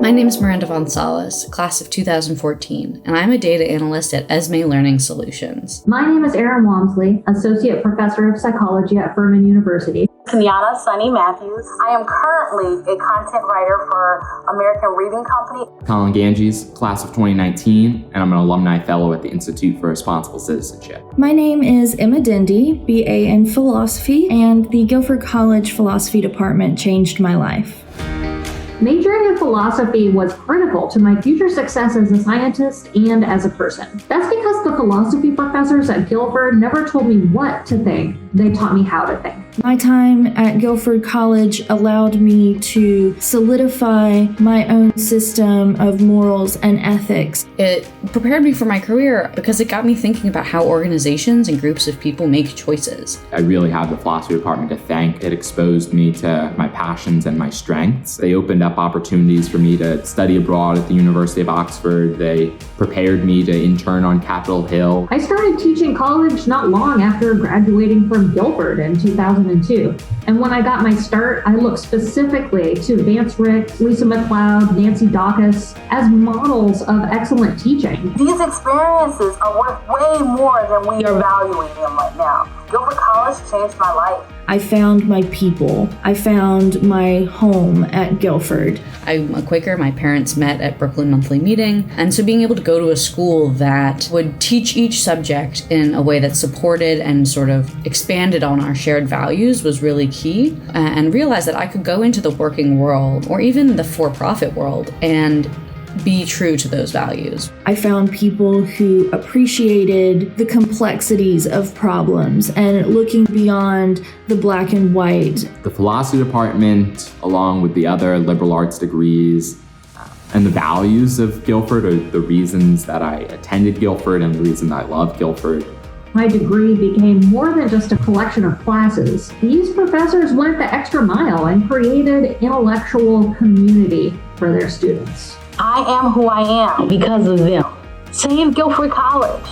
My name is Miranda Gonzalez, class of 2014, and I'm a data analyst at Esme Learning Solutions. My name is Erin Walmsley, Associate Professor of Psychology at Furman University. Kenyatta Sunny Matthews. I am currently a content writer for American Reading Company. Colin Ganges, class of 2019, and I'm an alumni fellow at the Institute for Responsible Citizenship. My name is Emma Dindy, BA in Philosophy, and the Guilford College Philosophy Department changed my life. Majoring in philosophy was critical to my future success as a scientist and as a person. That's because the philosophy professors at Guilford never told me what to think. They taught me how to think. My time at Guilford College allowed me to solidify my own system of morals and ethics. It prepared me for my career because it got me thinking about how organizations and groups of people make choices. I really have the philosophy department to thank. It exposed me to my passions and my strengths. They opened up opportunities for me to study abroad at the University of Oxford. They prepared me to intern on Capitol Hill. I started teaching college not long after graduating from Guilford in 2002. And when I got my start, I looked specifically to Vance Rick, Lisa McLeod, Nancy Dawkins as models of excellent teaching. These experiences are worth way more than we are valuing them right now. Guilford College changed my life. I found my people. I found my home at Guilford. I'm a Quaker. My parents met at Brooklyn Monthly Meeting. And so being able to go to a school that would teach each subject in a way that supported and sort of expanded on our shared values was really key. And realize that I could go into the working world or even the for-profit world and be true to those values. I found people who appreciated the complexities of problems and looking beyond the black and white. The philosophy department, along with the other liberal arts degrees, and the values of Guilford are the reasons that I attended Guilford and the reason I love Guilford. My degree became more than just a collection of classes. These professors went the extra mile and created intellectual community for their students. I am who I am because of them. Save Guilford College.